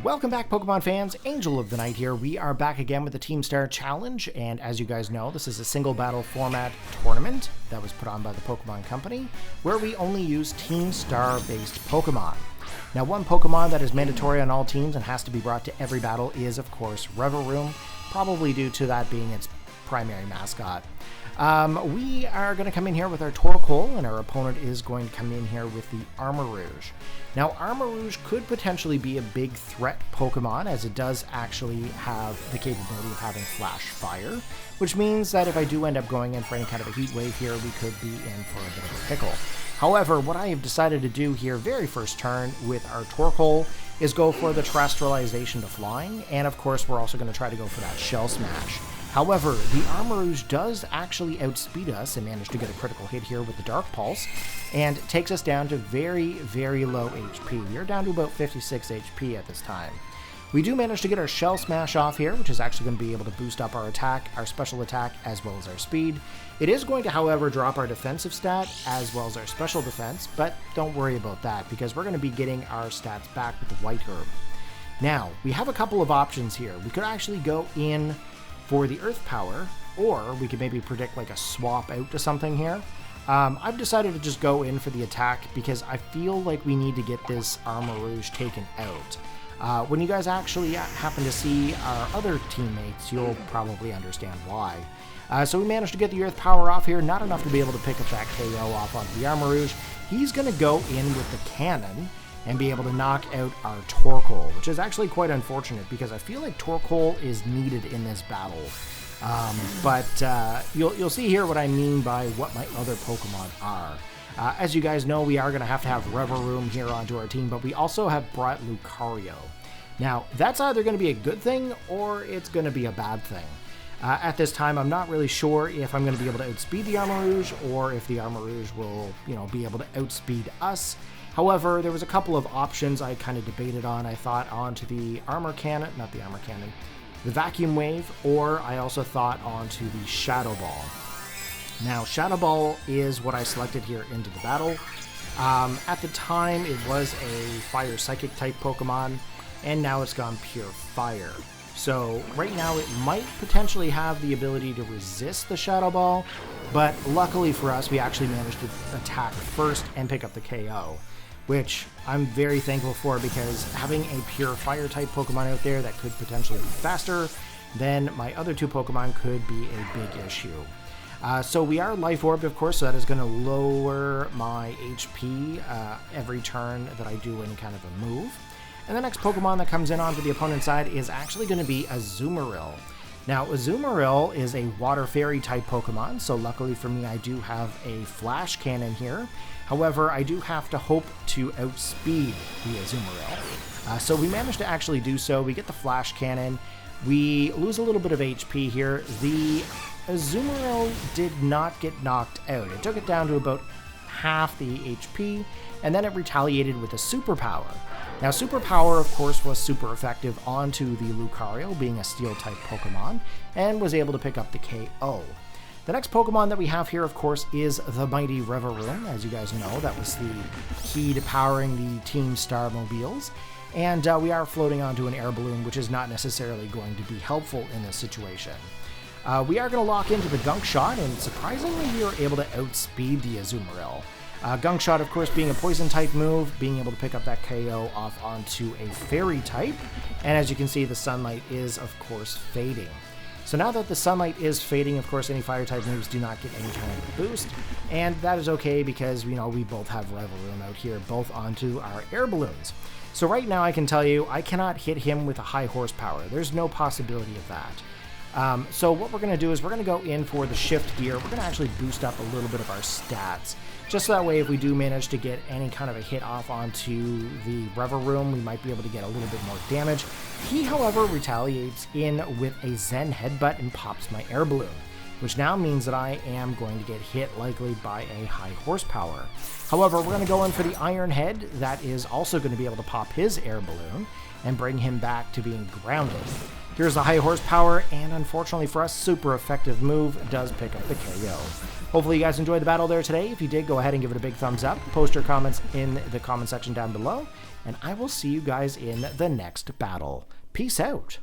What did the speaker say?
Welcome back, Pokemon fans. Angel of the Night here. We are back again with the Team Star Challenge, and as you guys know, this is a single battle format tournament that was put on by the Pokemon Company, where we only use Team Star based Pokemon. Now, one Pokemon that is mandatory on all teams and has to be brought to every battle is, of course, Revaroom, probably due to that being its primary mascot. We are going to come in here with our Torkoal, and our opponent is going to come in here with the Armarouge. Now, Armarouge could potentially be a big threat Pokemon, as it does actually have the capability of having Flash Fire, which means that if I do end up going in for any kind of a Heat Wave here, we could be in for a bit of a pickle. However, what I have decided to do here very first turn with our Torkoal is go for the Terrestrialization to Flying, and of course we're also going to try to go for that Shell Smash. However, the Armarouge does actually outspeed us and manage to get a critical hit here with the Dark Pulse, and takes us down to very, very low HP. We are down to about 56 HP at this time. We do manage to get our Shell Smash off here, which is actually going to be able to boost up our attack, our special attack, as well as our speed. It is going to, however, drop our defensive stat as well as our special defense, but don't worry about that, because we're going to be getting our stats back with the White Herb. Now, we have a couple of options here. We could actually go in for the Earth Power, or we could maybe predict like a swap out to something here. I've decided to just go in for the attack because I feel like we need to get this Armarouge taken out. When you guys actually happen to see our other teammates, you'll probably understand why. So we managed to get the Earth Power off here, not enough to be able to pick up that KO off onto the Armarouge. He's going to go in with the Cannon and be able to knock out our Torkoal, which is actually quite unfortunate because I feel like Torkoal is needed in this battle. But you'll see here what I mean by what my other Pokemon are. As you guys know, we are going to have Revaroom here onto our team, but we also have brought Lucario. Now, that's either going to be a good thing or it's going to be a bad thing. At this time, I'm not really sure if I'm going to be able to outspeed the Armarouge or if the Armarouge will, be able to outspeed us. However, there was a couple of options I kind of debated on. I thought onto the the Vacuum Wave, or I also thought onto the Shadow Ball. Now, Shadow Ball is what I selected here into the battle. At the time, it was a Fire Psychic type Pokemon, and now it's gone pure Fire. So right now it might potentially have the ability to resist the Shadow Ball, but luckily for us, we actually managed to attack first and pick up the KO, which I'm very thankful for, because having a pure Fire type Pokemon out there that could potentially be faster than my other two Pokemon could be a big issue. So we are Life Orbed, of course, so that is going to lower my HP every turn that I do any kind of a move. And the next Pokemon that comes in onto the opponent's side is actually going to be Azumarill. Now, Azumarill is a Water Fairy type Pokemon, so luckily for me I do have a Flash Cannon here. However, I do have to hope to outspeed the Azumarill. So we managed to actually do so. We get the Flash Cannon. We lose a little bit of HP here. The Azumarill did not get knocked out. It took it down to about half the HP, and then it retaliated with a Superpower. Now, Superpower, of course, was super effective onto the Lucario, being a Steel-type Pokemon, and was able to pick up the KO. The next Pokemon that we have here, of course, is the mighty Revaroom. As you guys know, that was the key to powering the Team Star Mobiles. And we are floating onto an air balloon, which is not necessarily going to be helpful in this situation. We are going to lock into the Gunk Shot, and surprisingly, we are able to outspeed the Azumarill. Gunk Shot, of course, being a Poison-type move, being able to pick up that KO off onto a Fairy-type. And as you can see, the Sunlight is, of course, fading. So now that the Sunlight is fading, of course, any Fire-type moves do not get any kind of a boost. And that is okay because, we both have Revaroom out here, both onto our air balloons. So right now, I can tell you, I cannot hit him with a high horsepower. There's no possibility of that. So what we're going to do is we're going to go in for the Shift Gear. We're going to actually boost up a little bit of our stats. Just so that way, if we do manage to get any kind of a hit off onto the Revaroom, we might be able to get a little bit more damage. He, however, retaliates in with a Zen Headbutt and pops my air balloon, which now means that I am going to get hit likely by a high horsepower. However, we're going to go in for the Iron Head. That is also going to be able to pop his air balloon and bring him back to being grounded. Here's the high horsepower, and unfortunately for us, super effective move does pick up the KO. Hopefully you guys enjoyed the battle there today. If you did, go ahead and give it a big thumbs up. Post your comments in the comment section down below, and I will see you guys in the next battle. Peace out.